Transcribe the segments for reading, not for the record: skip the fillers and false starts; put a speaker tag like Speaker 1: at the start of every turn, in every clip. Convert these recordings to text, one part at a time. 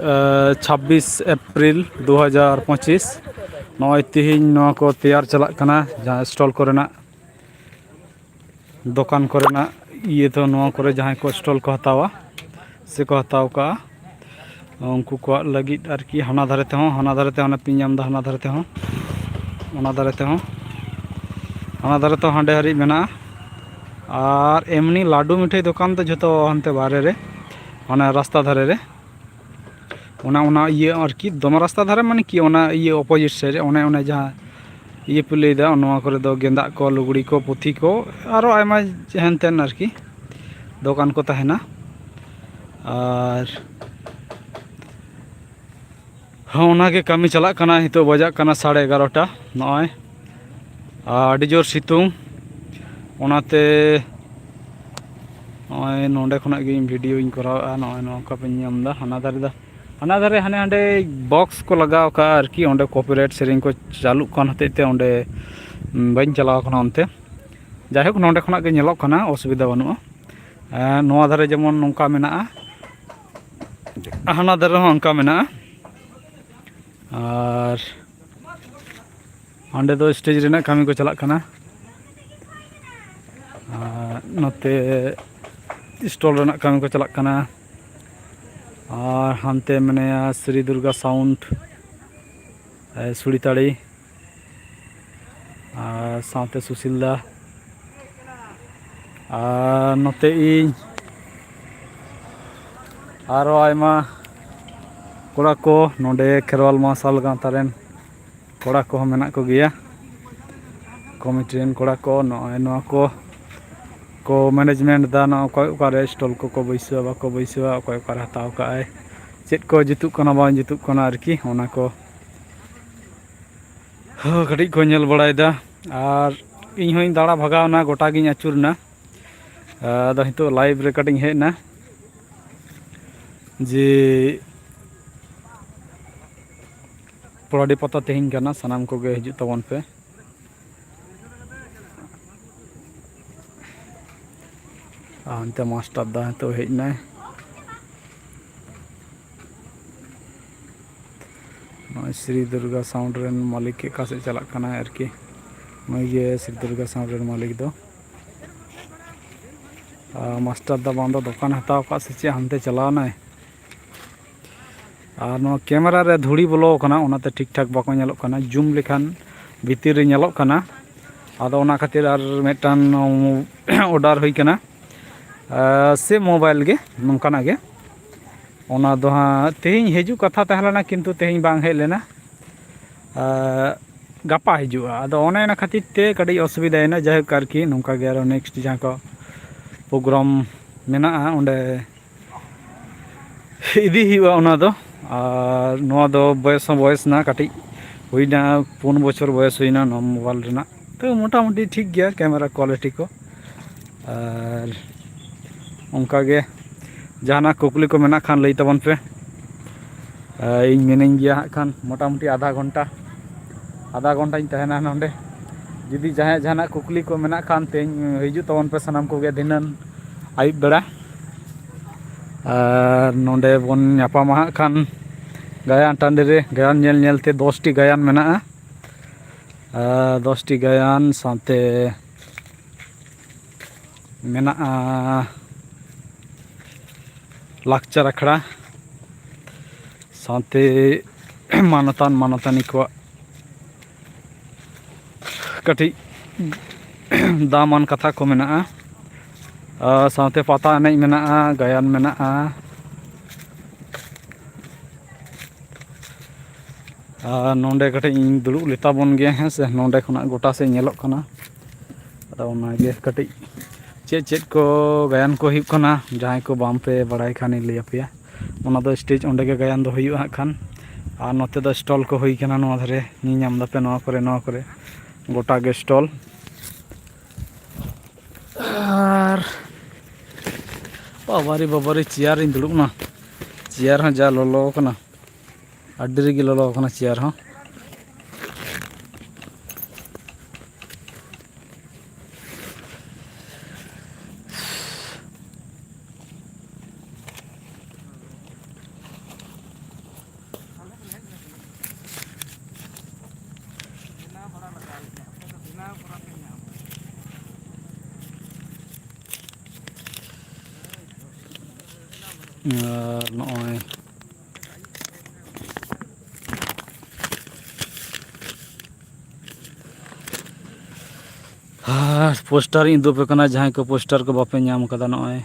Speaker 1: 26 April 2025 नॉय तिहिन नवा को तैयार चलक कना जहाँ स्टॉल कोरेना दुकान कोरेना ये तो नवा कोरे जहाँ को स्टॉल को हतावा से को हताव का उनको को लगित आरकी हाना धारते हों हाना धारते हों पिंजाम दा हाना धारते हों हाना धारते हों हाना धारते हांडे हरी मेना और एमनी लाडू मिठाई दुकान तो जो हनते बारे रे माने रास्ता धारे रे ओना ये आरकी दम रास्ता धारे माने कि ओना ये अपोजिट साइड रे ओने जहाँ ये पे लैदा नवा करे दो गेंदा को लुगड़ी को पुथी को आरो आयमा हेनतेन आरकी दुकान को तहना और हाँ ओनागे कमी चला कना हितो बजाक कना 11:30 नॉय आडी जोर सितुंग ओनाते नॉय नोंडे खना गे वीडियो इन करावा नॉय नो का पे नामदा हाना दारे हाने हांडे बॉक्स को लगाव का आरकी ओंडे कॉपीराइट सेरिंग को चालू कान हतेते ओंडे बाइन चलाव कना ओनते जायहोक नोंडे खना गे नेलोक कना असुविधा बनुआ नोआ धारे जेमन नोंका मेना हाना दारे हों अंका मेना और हांडे दो स्टेज रेना कामी को चलाक कना नोते स्टॉल रेना कामी को चलाक कना और हानते मने श्री दुर्गा साउंड सुड़ीताड़ी और साथे सुशीलदा और नोते इन आरो आयमा कोड़ा को नोडे खेरवाल मासाल गांतारेन कोड़ा को मेना को गया कमिटीन कोड़ा को नॉय को मैनेजमेंट दा ना कोई स्टॉल को बैसवा बाको बैसवा कोई हताव का चेक को जुतुक कना बा जुतुक कना आरकी ओना को कटी को नेल बड़ायदा और इन होई दाड़ा भगावना गोटा गिन आचुरना आदा हितो लाइव रिकॉर्डिंग हेना जे पड़ाडी पता तेहिन कना सनाम को गे हिजु तबन पे अंते मास्टर दा तो हेजना श्री दुर्गा साउंड रेन मालिक के कासे चला कना आरकी ये श्री दुर्गा साउंड रेन मालिक दो मास्टर दा बांदो दुकान हताव का से हनते चलावना और नो कैमरा रे धुड़ी बोलो कना ओनाते ठीक ठाक बाको नेलोक कना जूम लेखान भीतर रे नेलोक कना आदो ओना खातिर आर मेटान ऑर्डर होई कना से मोबाइल गे नोंकाना गे ओना दो हाँ तेहिं हिजु कथा तहलना किंतु तेहिं बांग हेज लेना गापा हिजुआ आदो ओने खातिर ते कड़ी असुविधा जायहोक आरकी नोंका गे आरो नेक्स्ट जहाँ को प्रोग्राम मेना ओंडे इदी हुआ ओना दो और नोआ दो बयस ना कटी हुईना 4 बछर बयस हुईना नोआ मोबाइल रेना तो मोटामुटी ठीक गया कैमरा क्वालिटी को और उनका गे जहाना कुकली को मेना खान लई तबन पे इन मिनाई गया खान मोटामुटी आधा घंटा इन तहना नोंडे जुदी जहाँ जहाना कुकली को मेना खान तेज हिजु तबन पे सनाम को गे दिनन आयुब बेड़ा और नोंडे बन नापामा खान गायन टांडे रे गायन नेलते 10टी गायन मेना 10टी गायन साथे मेना लाकचार अखड़ा साथे मानतान मानतानी को कटी दामान कथा को मेना साथे पता एनेज मेना गायन मेना नोंडे कटी दुड़ुब लेता बन गया हैं से नोंडे खुना गोटा से नेलोक कना अदा ओनागे कटी चेक को गायन को हुई कना जहाँ को बाम पे बड़ाई खानी लिया पे ओना दो स्टेज ओंडे के गायन दो हुई खान और नोते दो स्टॉल को हुई कना नोआ धरे नीनाम दा पे नोआ करे गोटा गे स्टॉल और बाबारी चेयर इन दुड़ुब ना चेयर हाँ जा ललो कना अड्डी रेगी ललो कना चेयर हाँ ᱟᱨ ᱱᱚᱜᱼᱚᱭ ᱯᱳᱥᱴᱟᱨ ᱤᱧ ᱩᱫᱩᱜ ᱟᱯᱮ ᱠᱟᱱᱟ, ᱡᱟᱦᱟᱸᱭ ᱠᱚ ᱯᱳᱥᱴᱟᱨ ᱠᱚ ᱵᱟᱯᱮ ᱧᱟᱢ ᱠᱟᱫᱟ ᱱᱚᱜᱼᱚᱭ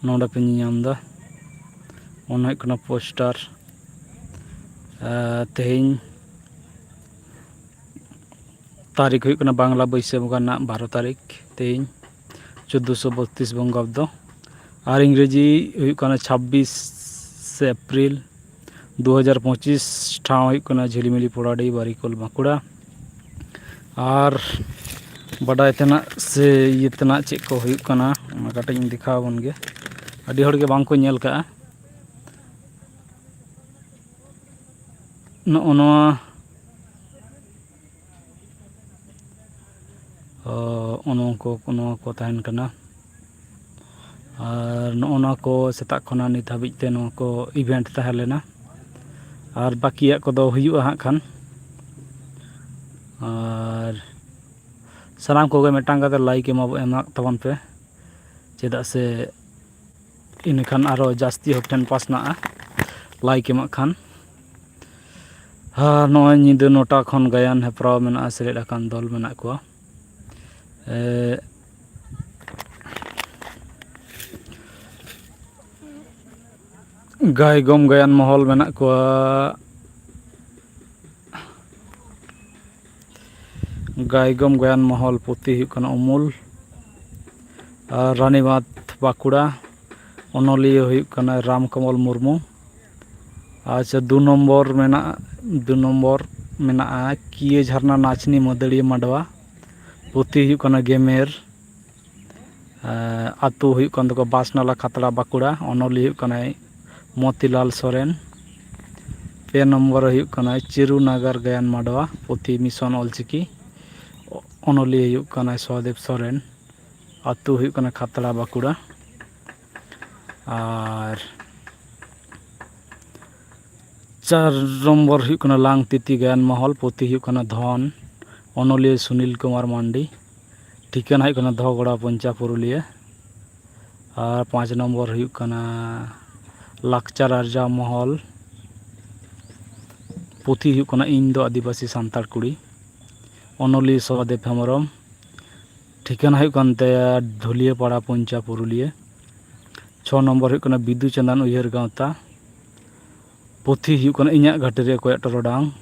Speaker 1: ᱱᱚᱰᱮ ᱯᱮ ᱧᱮᱧᱟᱢᱫᱟ, ᱚᱱᱟ ᱦᱩᱭᱩᱜ ᱠᱟᱱᱟ ᱯᱳᱥᱴᱟᱨ᱾ ᱛᱮᱦᱮᱧ ᱛᱟᱹᱨᱤᱠᱷ ᱦᱩᱭᱩᱜ ᱠᱟᱱᱟ ᱵᱟᱝᱞᱟ ᱵᱟᱹᱭᱥᱟᱹᱠᱷ ᱵᱚᱸᱜᱟ ᱨᱮᱱᱟᱜ 12 ᱛᱟᱹᱨᱤᱠᱷ ᱛᱮᱦᱮᱧ 1432 ᱵᱚᱸᱜᱟᱵᱫᱚ, ᱟᱨ ᱤᱝᱨᱮᱡᱤ ᱦᱩᱭᱩᱜ ᱠᱟᱱᱟ 26 এপ্রিল 2025। ᱴᱷᱟᱶ ᱦᱩᱭᱩᱜ ᱠᱟᱱᱟ ঝিলিমিলি পোড়াᱰᱤ বারিকোল বাঁকুড়া। ᱟᱨ ᱵᱟᱰᱟᱭ ᱛᱮᱱᱟᱜ ᱥᱮ ᱤᱭᱟᱹ ᱛᱮᱱᱟᱜ ᱪᱮᱫ ᱠᱚ ᱦᱩᱭᱩᱜ ᱠᱟᱱᱟ ᱚᱱᱟ ᱠᱟᱹᱴᱤᱡ ᱤᱧ ᱫᱮᱠᱷᱟᱣ ᱟᱵᱚᱱ ᱜᱮ, ᱟᱹᱰᱤ ᱦᱚᱲᱜᱮ ᱵᱟᱝᱠᱚ ᱧᱮᱞ ᱠᱟᱜᱼᱟ᱾ ᱱᱚᱜᱼᱚ ᱱᱚᱣᱟ ᱱᱚᱣᱟ ᱠᱚ ᱛᱟᱦᱮᱱ ᱠᱟᱱᱟ, ᱟᱨ ᱱᱚᱜᱼᱚ ᱱᱚᱣᱟ ᱠᱚ ᱥᱮᱛᱟᱜ ᱠᱷᱚᱱᱟᱜ ᱱᱤᱛ ᱦᱟᱹᱵᱤᱡ ᱛᱮ ᱱᱚᱣᱟ ᱠᱚ ᱤᱵᱷᱮᱱᱴ ᱛᱟᱦᱮᱸ ᱞᱮᱱᱟ, ᱟᱨ ᱵᱟᱹᱠᱤᱭᱟᱜ ᱠᱚᱫᱚ ᱦᱩᱭᱩᱜᱼᱟ ᱦᱟᱸᱜ ᱠᱷᱟᱱ᱾ ᱟᱨ ᱥᱟᱱᱟᱢ ᱠᱚᱜᱮ ᱢᱤᱫᱴᱟᱝ ᱠᱟᱛᱮ ᱞᱟᱭᱤᱠ ᱮᱢᱟᱜ ᱛᱟᱵᱚᱱ ᱯᱮ, ᱪᱮᱫᱟᱜ ᱥᱮ ᱤᱱᱟᱹᱠᱷᱟᱱ ᱟᱨᱚ ᱡᱟᱹᱥᱛᱤ ᱦᱚᱲ ᱴᱷᱮᱱ ᱯᱟᱥᱱᱟᱜᱼᱟ ᱞᱟᱭᱤᱠ ᱮᱢᱟᱜ ᱠᱷᱟᱱ᱾ ᱱᱚᱜᱼᱚᱭ ᱧᱤᱫᱟᱹ 9ᱴᱟ ᱠᱷᱚᱱ ᱜᱟᱭᱟᱱ ᱦᱮᱯᱨᱟᱣ ᱢᱮᱱᱟᱜᱼᱟ, ᱥᱮᱞᱮᱫ ᱟᱠᱟᱱ ᱫᱚᱞ ᱢᱮᱱᱟᱜ ᱠᱚᱣᱟ᱾ ᱜᱟᱭᱜᱚᱢ ᱜᱟᱭᱟᱱ ᱢᱚᱦᱚᱞ ᱢᱮᱱᱟᱜ ᱠᱚᱣᱟ, ᱜᱟᱭᱜᱚᱢ ᱜᱟᱭᱟᱱ ᱢᱚᱦᱚᱞ ᱯᱩᱛᱷᱤ ᱦᱩᱭᱩᱜ ᱠᱟᱱᱟ ᱩᱢᱩᱞ, ᱟᱨ ᱨᱟᱱᱤᱵᱟᱸᱫᱷ ᱵᱟᱸᱠᱩᱲᱟ ᱚᱱᱚᱞᱤᱭᱟᱹ ᱦᱩᱭᱩᱜ ᱠᱟᱱᱟ ᱨᱟᱢᱠᱚᱢᱚᱞ ᱢᱩᱨᱢᱩ᱾ ᱟᱪᱪᱷᱟ 2 ᱱᱚᱢᱵᱚᱨ ᱢᱮᱱᱟᱜᱼᱟ ᱠᱤᱭᱟᱹ ᱡᱷᱟᱨᱱᱟ ᱱᱟᱪᱱᱤ ᱢᱟᱹᱫᱟᱹᱲᱤᱭᱟᱹ ᱢᱟᱰᱣᱟ, ᱯᱩᱛᱷᱤ ᱦᱩᱭᱩᱜ ᱠᱟᱱᱟ ᱜᱮᱢᱮᱨ, ᱟᱛᱳ ᱦᱩᱭᱩᱜ ᱠᱟᱱ ᱛᱟᱠᱚᱣᱟ ᱵᱟᱥᱱᱟᱞᱟ ᱠᱷᱟᱛᱲᱟ ᱵᱟᱸᱠᱩᱲᱟ, ᱚᱱᱚᱞᱤᱭᱟᱹ ᱦᱩᱭᱩᱜ ᱠᱟᱱᱟᱭ ᱢᱚᱛᱤᱞᱟᱞ ᱥᱚᱨᱮᱱ᱾ 2 ᱱᱚᱢᱵᱚᱨ ᱨᱮ ᱦᱩᱭᱩᱜ ᱠᱟᱱᱟ ᱪᱤᱨᱩ ᱱᱟᱜᱟᱨ ᱜᱟᱭᱟᱱ ᱢᱟᱰᱣᱟ, ᱯᱩᱛᱷᱤ ᱢᱤᱥᱚᱱ ᱚᱞᱪᱤᱠᱤ, ᱚᱱᱚᱞᱤᱭᱟᱹ ᱦᱩᱭᱩᱜ ᱠᱟᱱᱟ ᱥᱚᱦᱚᱫᱮᱵ ᱥᱚᱨᱮᱱ, ᱟᱛᱳ ᱦᱩᱭᱩᱜ ᱠᱟᱱᱟ ᱠᱷᱟᱛᱲᱟ ᱵᱟᱸᱠᱩᱲᱟ᱾ ᱟᱨ 4 ᱱᱚᱢᱵᱚᱨ ᱦᱩᱭᱩᱜ ᱠᱟᱱᱟ ᱞᱟᱝ ᱛᱤᱛᱤ ᱜᱟᱭᱟᱱ ᱢᱚᱦᱚᱞ, ᱯᱩᱛᱷᱤ ᱦᱩᱭᱩᱜ ᱠᱟᱱᱟ ᱫᱷᱚᱱ, ᱚᱱᱚᱞᱤᱭᱟᱹ ᱥᱩᱱᱤᱞ ᱠᱩᱢᱟᱨ ᱢᱟᱱᱰᱤ, ᱴᱷᱤᱠᱟᱹᱱᱟ ᱦᱩᱭᱩᱜ ᱠᱟᱱᱟ ᱫᱚᱦᱚᱜᱚᱲᱟ ᱯᱚᱧᱪᱟ ᱯᱩᱨᱩᱞᱤᱭᱟᱹ᱾ ᱟᱨ 5 ᱱᱚᱢᱵᱚᱨ ᱦᱩᱭᱩᱜ ᱠᱟᱱᱟ ᱞᱟᱠᱪᱟᱨ ᱟᱨᱡᱟᱣ ᱢᱚᱦᱚᱞ, ᱯᱩᱛᱷᱤ ᱦᱩᱭᱩᱜ ᱠᱟᱱᱟ ᱤᱧ ᱫᱚ ᱟᱹᱫᱤᱵᱟᱹᱥᱤ ᱥᱟᱱᱛᱟᱲ ᱠᱩᱲᱤ, ᱚᱱᱚᱞᱤᱭᱟᱹ ᱥᱚᱦᱚᱫᱮᱵ ᱦᱮᱢᱵᱨᱚᱢ, ᱴᱷᱤᱠᱟᱹᱱᱟ ᱦᱩᱭᱩᱜ ᱠᱟᱱ ᱛᱟᱭᱟ ᱰᱷᱩᱞᱤᱭᱟᱹ ᱯᱟᱲᱟ ᱯᱚᱧᱪᱟ ᱯᱩᱨᱩᱞᱤᱭᱟᱹ᱾ 6 ᱱᱚᱢᱵᱚᱨ ᱦᱩᱭᱩᱜ ᱠᱟᱱᱟ ᱵᱤᱫᱩ ᱪᱟᱸᱫᱟᱱ ᱩᱭᱦᱟᱹᱨ ᱜᱟᱶᱛᱟ, ᱯᱩᱛᱷᱤ ᱦᱩᱭᱩᱜ ᱠᱟᱱᱟ ᱤᱧᱟᱹᱜ ᱜᱷᱟᱹᱴᱤ ᱨᱮ ᱚᱠᱚᱭᱟᱜ ᱴᱚᱨᱚᱰᱟᱝ,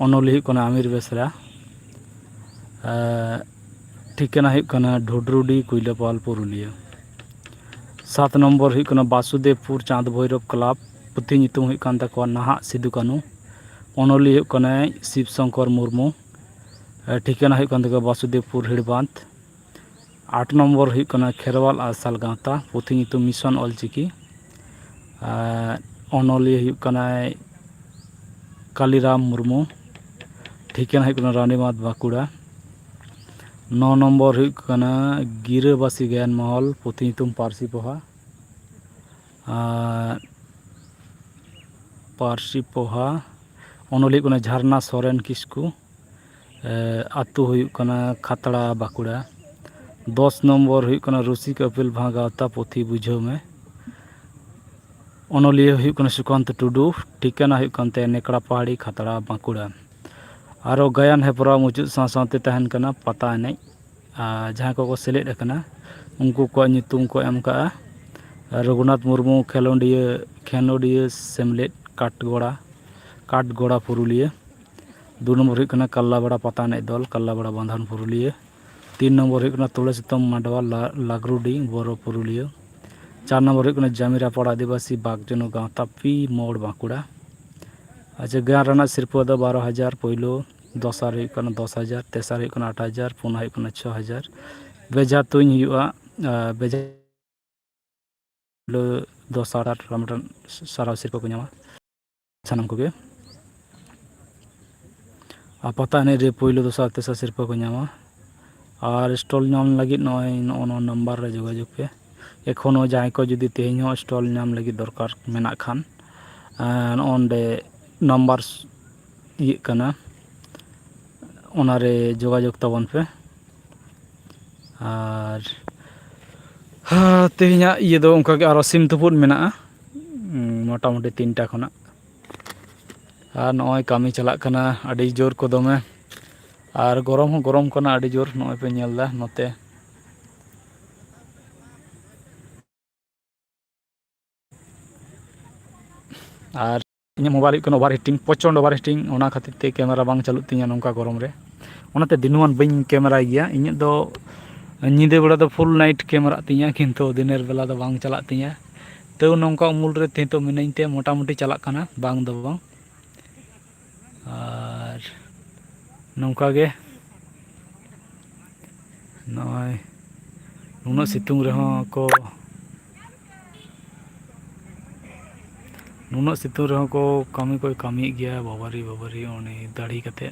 Speaker 1: ᱚᱱᱚᱞᱤᱭᱟᱹ ᱦᱩᱭᱩᱜ ᱠᱟᱱᱟ ᱟᱢᱤᱨ ᱵᱮᱥᱨᱟ, ᱴᱷᱤᱠᱟᱹᱱᱟ ᱦᱩᱭᱩᱜ ᱠᱟᱱᱟ ᱰᱷᱩᱰᱨᱩᱰᱤ ᱠᱩᱭᱞᱟᱹᱯᱟᱞ ᱯᱩᱨᱩᱞᱤᱭᱟᱹ᱾ 7 ᱱᱚᱢᱵᱚᱨ ᱦᱩᱭᱩᱜ ᱠᱟᱱᱟ ᱵᱟᱥᱩᱫᱮᱵᱽᱯᱩᱨ ᱪᱟᱸᱫᱽ ᱵᱷᱳᱭᱨᱚᱵ ᱠᱞᱟᱵᱽ, ᱯᱩᱛᱷᱤ ᱧᱩᱛᱩᱢ ᱦᱩᱭᱩᱜ ᱠᱟᱱ ᱛᱟᱠᱚᱣᱟ ᱱᱟᱦᱟᱜ ᱥᱤᱫᱩ ᱠᱟᱹᱱᱩ, ᱚᱱᱚᱞᱤᱭᱟᱹ ᱦᱩᱭᱩᱜ ᱠᱟᱱᱟᱭ ᱥᱤᱵ ᱥᱚᱝᱠᱚᱨ ᱢᱩᱨᱢᱩ, ᱴᱷᱤᱠᱟᱹᱱᱟ ᱦᱩᱭᱩᱜ ᱠᱟᱱ ᱛᱟᱠᱚᱣᱟ ᱵᱟᱥᱩᱫᱮᱵᱽᱯᱩᱨ ᱦᱤᱲᱵᱟᱸᱫᱷ᱾ 8 ᱱᱚᱢᱵᱚᱨ ᱦᱩᱭᱩᱜ ᱠᱟᱱᱟ ᱠᱷᱮᱨᱣᱟᱞ ᱟᱨᱥᱟᱞ ᱜᱟᱶᱛᱟ, ᱯᱩᱛᱷᱤ ᱧᱩᱛᱩᱢ ᱢᱤᱥᱚᱱ ᱚᱞᱪᱤᱠᱤ, ᱚᱱᱚᱞᱤᱭᱟᱹ ᱦᱩᱭᱩᱜ ᱠᱟᱱᱟᱭ ᱠᱟᱞᱤᱨᱟᱢ ᱢᱩᱨᱢᱩ, ᱴᱷᱤᱠᱟᱹᱱᱟ ᱦᱩᱭᱩᱜ ᱠᱟᱱᱟ ᱨᱟᱱᱤᱵᱟᱸᱫᱷ ᱵᱟᱸᱠᱩᱲᱟ᱾ 9 ᱱᱚᱢᱵᱚᱨ ᱦᱩᱭᱩᱜ ᱠᱟᱱᱟ ᱜᱤᱨᱟᱹᱵᱟᱹᱥᱤ ᱜᱟᱭᱟᱱ ᱢᱚᱦᱚᱞ, ᱯᱩᱛᱷᱤ ᱧᱩᱛᱩᱢ ᱯᱟᱹᱨᱥᱤ ᱯᱚᱦᱟ, ᱚᱱᱚᱞᱤᱭᱟᱹ ᱦᱩᱭᱩᱜ ᱠᱟᱱᱟ ᱡᱷᱟᱨᱱᱟ ᱥᱚᱨᱮᱱ ᱠᱤᱥᱠᱩ, ᱟᱛᱳ ᱦᱩᱭᱩᱜ ᱠᱟᱱᱟ ᱠᱷᱟᱛᱲᱟ ᱵᱟᱸᱠᱩᱲᱟ᱾ 10 ᱱᱚᱢᱵᱚᱨ ᱦᱩᱭᱩᱜ ᱠᱟᱱᱟ ᱨᱩᱥᱤᱠ ᱟᱯᱮᱞ ᱵᱷᱟᱸ ᱜᱟᱶᱛᱟ, ᱯᱩᱛᱷᱤ ᱵᱩᱡᱷᱟᱹᱣ ᱢᱮ, ᱚᱱᱚᱞᱤᱭᱟᱹ ᱦᱩᱭᱩᱜ ᱠᱟᱱᱟ ᱥᱩᱠᱟᱱᱛᱚ ᱴᱩᱰᱩ, ᱴᱷᱤᱠᱟᱹᱱᱟ ᱦᱩᱭᱩᱜ ᱠᱟᱱ ᱛᱟᱭᱟ ᱱᱮᱠᱲᱟ ᱯᱟᱦᱟᱲᱤ ᱠᱷᱟᱛᱲᱟ ᱵᱟᱸᱠᱩᱲᱟ᱾ ᱟᱨᱚ ᱜᱟᱭᱟᱱ ᱦᱮᱯᱨᱟᱣ ᱢᱩᱪᱟᱹᱫ ᱥᱟᱶ ᱥᱟᱶᱛᱮ ᱛᱟᱦᱮᱱ ᱠᱟᱱᱟ ᱯᱟᱛᱟ ᱮᱱᱮᱡ, ᱟᱨ ᱡᱟᱦᱟᱸᱭ ᱠᱚᱠᱚ ᱥᱮᱞᱮᱫ ᱟᱠᱟᱱᱟ ᱩᱱᱠᱩ ᱠᱚᱣᱟᱜ ᱧᱩᱛᱩᱢ ᱠᱚ ᱮᱢ ᱠᱟᱜᱼᱟ᱾ ᱨᱚᱜᱷᱩᱱᱟᱛᱷ ᱢᱩᱨᱢᱩ ᱠᱷᱮᱞᱳᱰᱤᱭᱟᱹ ᱥᱮᱢᱞᱮᱫ ᱠᱟᱴᱜᱚᱲᱟ ᱯᱩᱨᱩᱞᱤᱭᱟᱹ᱾ 2 ᱱᱚᱢᱵᱚᱨ ᱦᱩᱭᱩᱜ ᱠᱟᱱᱟ ᱠᱟᱞᱞᱟᱵᱟᱲᱟ ᱯᱟᱛᱟ ᱮᱱᱮᱡ ᱫᱚᱞ, ᱠᱟᱞᱞᱟᱵᱟᱲᱟ ᱵᱟᱸᱫᱷᱟᱱ ᱯᱩᱨᱩᱞᱤᱭᱟᱹ᱾ 3 ᱱᱚᱢᱵᱚᱨ ᱦᱩᱭᱩᱜ ᱠᱟᱱᱟ ᱛᱩᱲᱟᱹᱥᱤᱛᱚᱢ ᱢᱟᱰᱣᱟ ᱞᱟᱜᱨᱩᱰᱤ ᱵᱚᱨᱚ ᱯᱩᱨᱩᱞᱤᱭᱟᱹ᱾ 4 ᱱᱚᱢᱵᱚᱨ ᱦᱩᱭᱩᱜ ᱠᱟᱱᱟ ᱡᱟᱢᱤᱨᱟ ᱯᱟᱲᱟ ᱟᱹᱫᱤᱵᱟᱹᱥᱤ ᱵᱟᱜᱽᱡᱚᱱᱚ ᱜᱟᱶᱛᱟ, ᱯᱤ ᱢᱳᱲ ᱵᱟᱸᱠᱩᱲᱟ᱾ ᱟᱪᱪᱷᱟ ᱜᱟᱭᱟᱱ ᱨᱮᱱᱟᱜ ᱥᱤᱨᱯᱟᱹ ᱫᱚ 12,000 ᱯᱳᱭᱞᱳ, ᱫᱚᱥᱟᱨ ᱦᱩᱭᱩᱜ ᱠᱟᱱᱟ 10,000, ᱛᱮᱥᱟᱨ ᱦᱩᱭᱩᱜ ᱠᱟᱱᱟ 8,000, ᱯᱩᱱᱟᱜ ᱦᱩᱭᱩᱜ ᱠᱟᱱᱟ 6,000, ᱵᱮᱡᱷᱟ ᱛᱩᱧ ᱦᱩᱭᱩᱜᱼᱟ, ᱵᱮᱡᱷᱟ ᱫᱚᱥᱟᱨ ᱢᱤᱫᱴᱟᱝ ᱥᱟᱨᱦᱟᱣ ᱥᱤᱨᱯᱟᱹ ᱠᱚ ᱧᱟᱢᱟ ᱥᱟᱱᱟᱢ ᱠᱚᱜᱮ, ᱟᱨ ᱯᱟᱛᱟ ᱮᱱᱮᱡ ᱨᱮ ᱯᱳᱭᱞᱳ ᱫᱚᱥᱟᱨ ᱛᱮᱥᱟᱨ ᱥᱤᱨᱯᱟᱹ ᱠᱚ ᱧᱟᱢᱟ᱾ ᱟᱨ ᱥᱴᱚᱞ ᱧᱟᱢ ᱞᱟᱹᱜᱤᱫ ᱱᱚᱜᱼᱚ ᱱᱚᱣᱟ ᱱᱟᱢᱵᱟᱨ ᱨᱮ ᱡᱳᱜᱟᱡᱳᱜᱽ ᱯᱮ᱾ ᱮᱠᱷᱚᱱᱳ ᱡᱟᱦᱟᱸᱭ ᱠᱚ ᱡᱩᱫᱤ ᱛᱮᱦᱮᱧ ᱦᱚᱸ ᱥᱴᱚᱞ ᱧᱟᱢ ᱞᱟᱹᱜᱤᱫ ᱫᱚᱨᱠᱟᱨ ᱢᱮᱱᱟᱜ ᱠᱷᱟᱱ, ᱱᱚᱜᱼᱚᱸᱰᱮ ᱱᱟᱢᱵᱟᱨ ᱤᱭᱟᱹᱜ ᱠᱟᱱᱟ, ᱚᱱᱟᱨᱮ ᱡᱳᱜᱟᱡᱳᱜᱽ ᱛᱟᱵᱚᱱ ᱯᱮ᱾ ᱟᱨ तेहना ये दो उनका के आरो सिम तुपुद मेना मोटामुटी 3टा खना और नॉय कामी चला कना अड़ी जोर को दमे और गरम कना अड़ी जोर नॉय पे नेलदा नोते और इन मोबाइल ओवर हीटिंग प्रचंड ओवर हीटिंग ओना खातिर ते कैमरा बांग चालू तिया नोंका गरम रे ओनाते दिनवान बइन कैमरा गया इन दो नींदे बेला दो फुल नाइट कैमरा तिया किंतु दिनेर बेला दो बांग चला तिया तो नौका उमुल रे ते तो मिनाइन ते मोटामुटी चला कना बांग दो बांग और नौका गे नॉय नुना सितुंग रे हों को नुना सितुंग रे हों को कामी गया बाबारी उनी दाढ़ी कते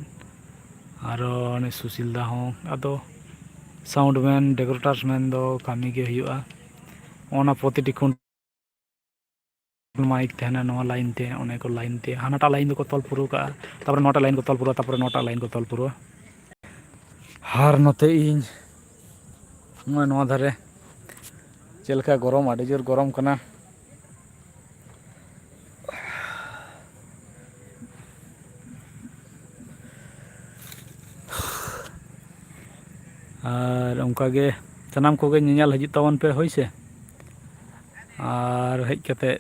Speaker 1: आरो उनी सुशीलदा हों आदो साउंड मैन डेकोरेटर्स मैन दो कामी गे हुआ ओना प्रतिटी खुन माइक तेना नवा लाइन ते ओने को लाइन ते हानाटा लाइन को तल पुरो का तापर नोटा लाइन को तल पुरो तापर नोटा लाइन को तल पुरो हार नोते इन नोय नवा धारे चेलका गरम आडी जोर गरम कना और उनका गे सनाम को गे नेल हजित तबन पे होइसे और हेज कते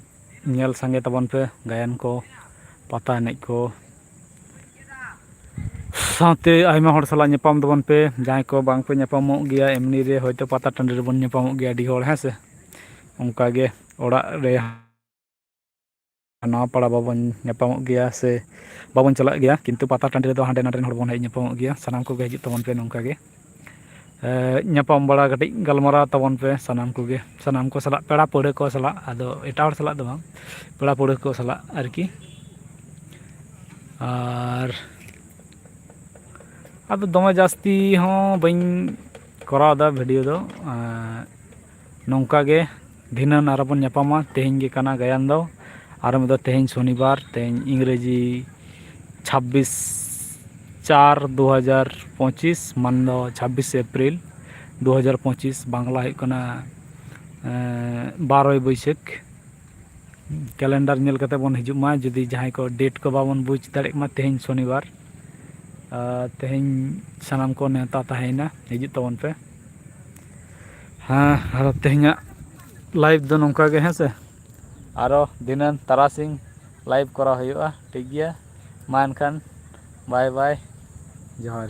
Speaker 1: नेल संगे तबन पे गायन को पता एनेज को साथे आयमा हर साला नेपाम तबन पे जहां को बांग पे नेपामो गया एमनी रे होयतो पता टंडे रे बन नेपामो गया डी हर हेसे उनका गे ओड़ा रे नवा पड़ा बाबन नेपामो गया से बाबन चला गया किंतु पता टंडे रे दो हांडे नाडे हर बन हेज नेपामो गया सनाम को गे हजित तबन पे नौका गे ᱧᱟᱯᱟᱢ ᱵᱟᱲᱟ ᱠᱟᱹᱴᱤᱡ ᱜᱟᱞᱢᱟᱨᱟᱣ ᱛᱟᱵᱚᱱ ᱯᱮ ᱥᱟᱱᱟᱢ ᱠᱚᱜᱮ ᱥᱟᱱᱟᱢ ᱠᱚ ᱥᱟᱞᱟᱜ ᱯᱮᱲᱟ ᱯᱟᱹᱲᱦᱟᱹ ᱠᱚ ᱥᱟᱞᱟᱜ ᱟᱫᱚ ᱮᱴᱟᱜ ᱦᱚᱲ ᱥᱟᱞᱟᱜ ᱫᱚ ᱵᱟᱝ ᱯᱮᱲᱟ ᱯᱟᱹᱲᱦᱟᱹ ᱠᱚ ᱥᱟᱞᱟᱜ ᱟᱨᱠᱤ ᱟᱨ ᱟᱫᱚ ᱫᱚᱢᱮ ᱡᱟᱹᱥᱛᱤ ᱦᱚᱸ ᱵᱟᱹᱧ ᱠᱚᱨᱟᱣᱫᱟ ᱵᱷᱤᱰᱤᱭᱳ ᱫᱚ ᱱᱚᱝᱠᱟ ᱜᱮ ᱫᱷᱤᱱᱟᱹᱱ ᱟᱨᱵᱚᱱ ᱧᱟᱯᱟᱢᱟ ᱛᱮᱦᱮᱧ ᱜᱮ ᱠᱟᱱᱟ ᱜᱟᱭᱟᱱ ᱫᱚ ᱟᱨ ᱢᱤᱫ ᱫᱚ ᱛᱮᱦᱮᱧ ᱥᱚᱱᱤᱵᱟᱨ ᱛᱮᱦᱮᱧ ᱤᱝᱨᱮᱡᱤ 26/4/2025 मान दो 26 एप्रिल 2025 बांग्ला है कना 12 बैसाख कैलेंडर नेल कते बन हिजुग मा जदि जहां को डेट को बाबन बुझ दाड़े मा तेहेन शनिवार तेहेन सनाम को नेता तहेना हिजुग तबन पे हाँ और तेहेना लाइव दो नौका गे हेसे आरो दिनन तारासिंग लाइव करा हुआ ठीक गया मा एनखान बाय बाय जोहार।